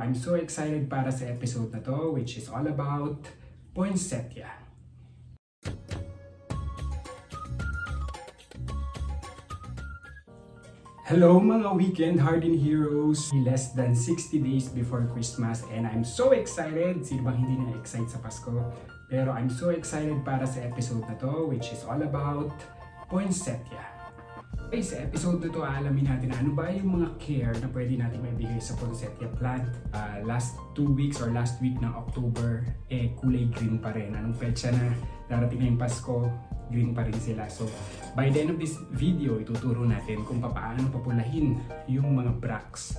I'm so excited para sa episode na to, which is all about poinsettia. Hello mga weekend HardinHeroes! Less than 60 days before Christmas and I'm so excited! Sino bang hindi na-excite sa Pasko? Pero I'm so excited para sa episode na to, which is all about poinsettia. Okay, sa episode na to, alamin natin ano ba yung mga care na pwede natin maibigay sa poinsettia plant. Last 2 weeks or last week ng October, kulay green pa rin. Anong petsa na darating na yung Pasko, green pa rin sila. So, by the end of this video, ituturo natin kung paano papulahin yung mga bracts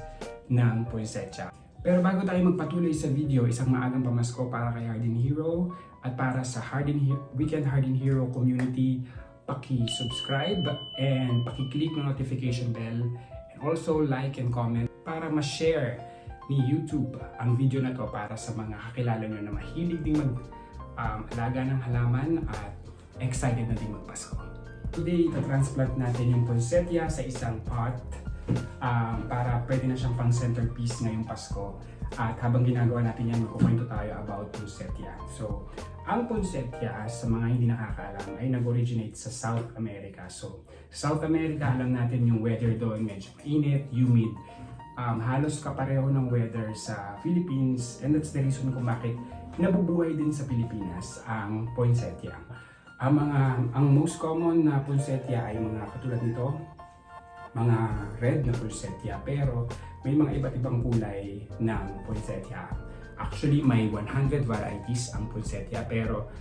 ng poinsettia. Pero bago tayo magpatuloy sa video, isang maagang pamasko para kay HardinHero at para sa Weekend HardinHero community, paki-subscribe and paki-click ng notification bell and also like and comment para ma-share ni YouTube ang video na to para sa mga kakilala nyo na mahilig ding mag-alaga ng halaman at excited na ding magpasko. Today, ita-transplant natin yung poinsettia sa isang pot para pwede na siyang pang centerpiece ngayong Pasko. At habang ginagawa natin yan, magkukwento tayo about poinsettia. So, ang poinsettia, sa mga hindi nakakaalam, ay nag-originate sa South America. So, South America, alam natin yung weather doon, medyo mainit, humid. Halos kapareho ng weather sa Philippines, and that's the reason kung bakit nabubuhay din sa Pilipinas ang poinsettia. Ang most common na poinsettia ay mga katulad nito, mga red na poinsettia, pero may mga iba't ibang kulay ng poinsettia. Actually, may 100 varieties ang poinsettia, pero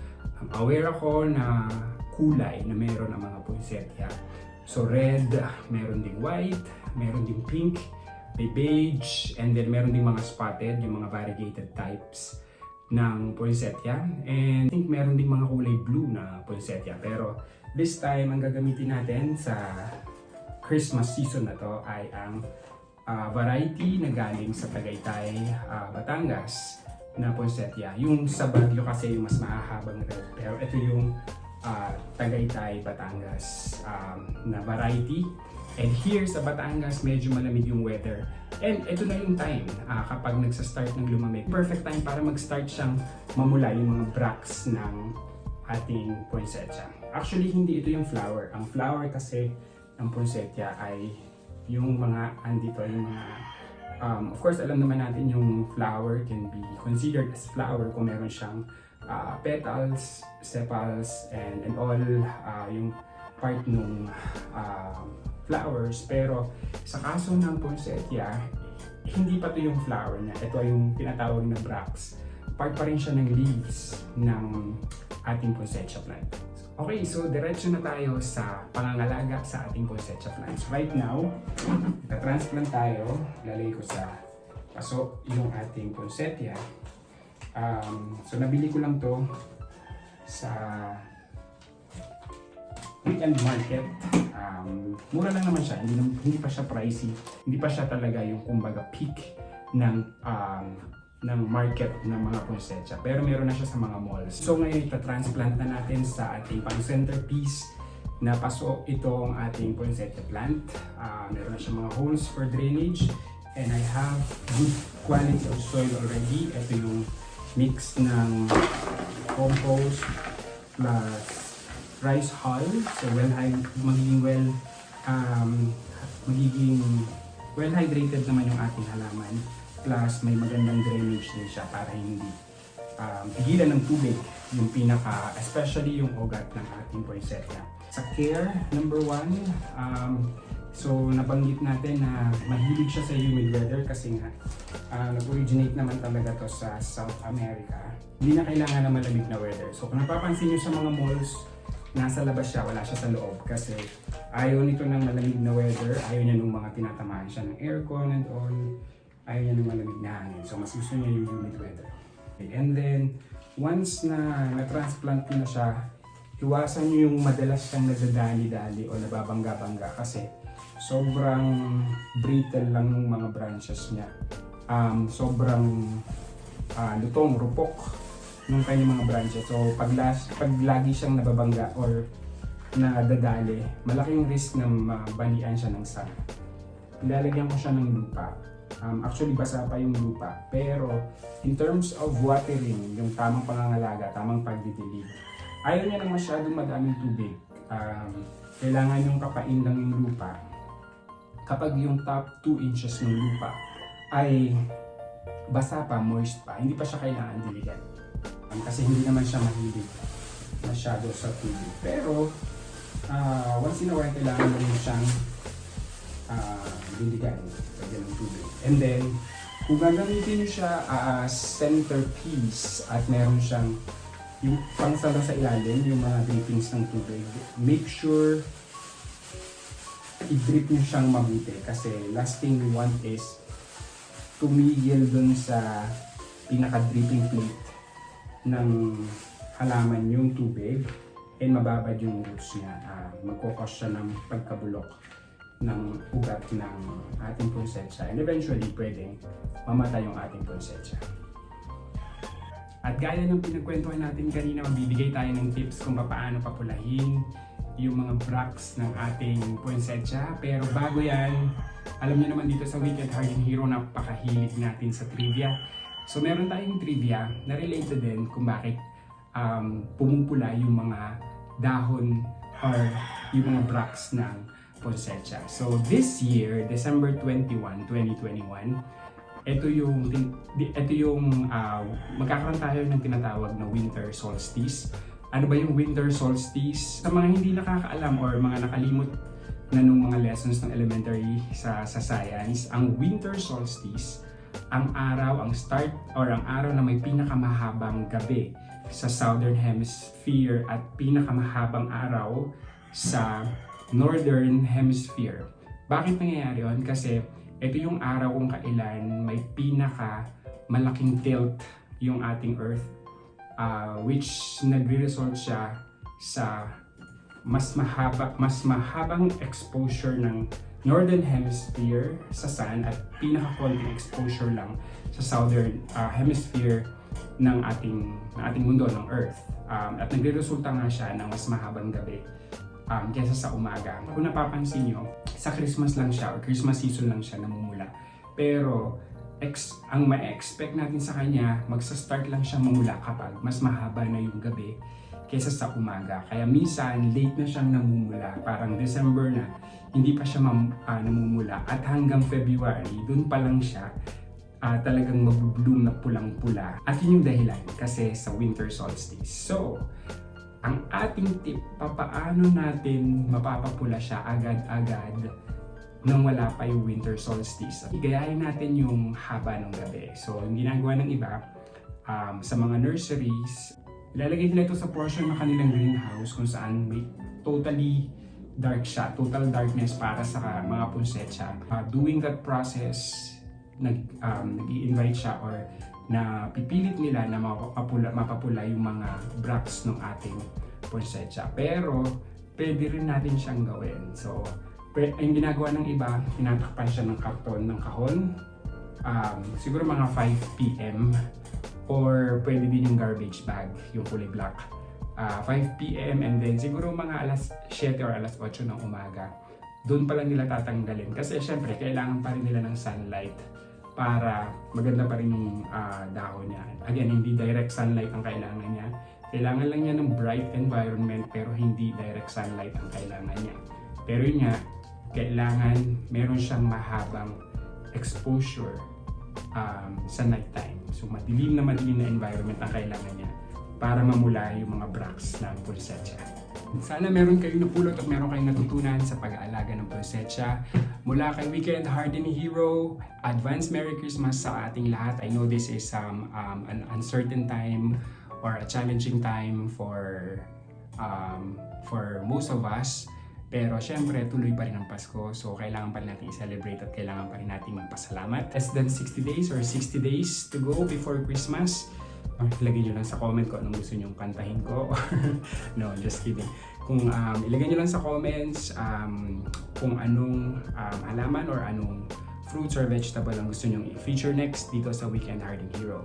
aware ako na kulay na meron ang mga poinsettia. So red, meron ding white, meron ding pink, may beige, and then meron ding mga spotted, yung mga variegated types ng poinsettia. And I think meron ding mga kulay blue na poinsettia. Pero this time, ang gagamitin natin sa Christmas season na to ay ang variety na galing sa Tagaytay, Batangas na poinsettia. Yung sa Baguio kasi yung mas mahahabang red. Pero ito yung Tagaytay, Batangas na variety. And here sa Batangas, medyo malamig yung weather. And ito na yung time kapag nagsa-start ng lumamig. Perfect time para mag-start siyang mamula yung mga bracts ng ating poinsettia. Actually, hindi ito yung flower. Ang flower kasi ng poinsettia ay yung mga andito, yung mga of course alam naman natin yung flower can be considered as flower kung meron siyang petals, sepals, and all yung part ng flowers. Pero sa kaso ng poinsettia, hindi pa to yung flower niya. Ito ay yung tinatawag na bracts. Part pa rin siya ng leaves ng ating poinsettia plant. Okay, so diretso na tayo sa pangangalaga sa ating poinsettia plants. Right now, transplant tayo. Lalagay ko sa paso yung ating poinsettia. So nabili ko lang to sa weekend market. Mura lang naman siya, hindi pa siya pricey. Hindi pa siya talaga yung kumbaga peak ng market ng mga poinsettia, pero meron na siya sa mga malls. So ngayon ita-transplant na natin sa ating pang-centerpiece na paso itong ating poinsettia plant. Meron na siya mga holes for drainage and I have good quality of soil already. Ito yung mix ng compost plus rice hull. So magiging well hydrated naman yung ating halaman. Plus may magandang drainage din siya para hindi pigilan ng tubig yung especially yung ugat ng ating poinsettia. Sa care, number 1, so nabanggit natin na mahilig siya sa humid weather kasi nga nag-originate naman talaga to sa South America. Hindi na kailangan ng malamig na weather. So kung napapansin nyo sa mga malls, nasa labas siya, wala siya sa loob kasi ayaw nito ng malamig na weather, ayaw niya ng mga tinatamaan siya ng aircon and all. Ayaw niya ng malamig na hangin. So, mas gusto niya yung humid weather. Okay. And then, once na na-transplant na siya, iwasan niyo yung madalas siyang nadadali-dali o nababangga-bangga kasi sobrang brittle lang ng mga branches niya. Sobrang lutong, rupok ng kanyang mga branches. So, pag lagi siyang nababangga or nadadali, malaking risk na mabalian siya ng sun. Ilalagyan ko siya ng lupa Actually, basa pa yung lupa. Pero, in terms of watering, yung tamang pangangalaga, tamang pagdidilig, ayaw niya ng masyadong madaming tubig. Kailangan yung kapain lang yung lupa. Kapag yung top 2 inches ng lupa ay basa pa, moist pa, hindi pa siya kailangan diligan. Kasi hindi naman siya mahilig masyado sa tubig. Pero, once in a while, kailangan mo siyang diligan ng tubig. And then, kung gagamitin nyo siya as centerpiece at meron siyang yung pangsara sa ilalim, yung mga drippings ng tubig, make sure i-drip nyo siyang mabuti kasi last thing we want is tumigil dun sa pinaka-dripping plate ng halaman yung tubig and mababad yung roots niya. Magkukos siya ng pagkabulok ng ugat ng ating poinsettia and eventually pwedeng mamatay yung ating poinsettia. At gaya ng pinagkwentuhan natin kanina, magbibigay tayo ng tips kung paano papulahin yung mga bracts ng ating poinsettia. Pero bago yan, alam niyo naman dito sa Weekend Harden Hero, napakahilig natin sa trivia. So meron tayong trivia na related din kung bakit pumupula yung mga dahon or yung mga bracts ng poinsettia. So this year, December 21, 2021, ito yung magkakaroon tayo ng tinatawag na winter solstice. Ano ba yung winter solstice? Sa mga hindi nakakaalam or mga nakalimot na nung mga lessons ng elementary sa science, ang winter solstice, ang araw, ang start or ang araw na may pinakamahabang gabi sa southern hemisphere at pinakamahabang araw sa northern hemisphere. Bakit nangyayari yun? Kasi ito yung araw kung kailan may pinaka malaking tilt yung ating Earth, which nagre-result siya sa mas mahabang exposure ng northern hemisphere sa sun at pinaka-konting exposure lang sa southern hemisphere ng ating mundo, ng Earth. At nagre-resulta nga siya ng mas mahabang gabi kaysa sa umaga. Kung napapansin nyo, sa Christmas lang siya or Christmas season lang siya namumula. Pero ang ma-expect natin sa kanya, magsa-start lang siya mamula kapag mas mahaba na yung gabi kaysa sa umaga. Kaya minsan, late na siyang namumula. Parang December na, hindi pa siya namumula. At hanggang February, dun pa lang siya talagang mag-bloom na pulang-pula. At yun yung dahilan kasi sa winter solstice. So, ang ating tip, paano natin mapapapula siya agad-agad nang wala pa yung winter solstice. Igayahin natin yung haba ng gabi. So, yung ginagawa ng iba, sa mga nurseries, ilalagay nila ito sa portion ng kanilang greenhouse kung saan may totally dark siya, total darkness para sa mga poinsettia. Doing that process, nag-i-invite siya or na pipilit nila na mapapula yung mga bracts ng ating poinsettia. Pero, pwede rin natin siyang gawin. So, yung ginagawa ng iba, tinatakpan siya ng karton ng kahon. Siguro mga 5 p.m. Or pwede din yung garbage bag, yung kulay black. 5 p.m. and then siguro mga alas 7 or alas 8 ng umaga. Doon pa lang nila tatanggalin. Kasi syempre, kailangan pa rin nila ng sunlight para maganda pa rin yung dahon niya. Again, hindi direct sunlight ang kailangan niya. Kailangan lang niya ng bright environment pero hindi direct sunlight ang kailangan niya. Pero yun nga, kailangan meron siyang mahabang exposure sa nighttime. So madilim na environment ang kailangan niya para mamula yung mga bracts ng poinsettia. Sana meron kayong napulot at meron kayong natutunan sa pag-aalaga ng poinsettia. Mula kay Weekend Harden Hero, advance Merry Christmas sa ating lahat. I know this is an uncertain time or a challenging time for most of us. Pero syempre, tuloy pa rin ang Pasko. So, kailangan pa rin natin i-celebrate at kailangan pa rin natin magpasalamat. Less than 60 days or 60 days to go before Christmas. Ilagay nyo lang sa comment kung anong gusto nyong kantahin ko. No, just kidding. Kung ilagay nyo lang sa comments kung anong halaman or anong fruits or vegetable ang gusto nyong i-feature next dito sa Weekend Harden Hero.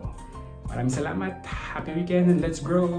Maraming salamat. Happy weekend and let's grow!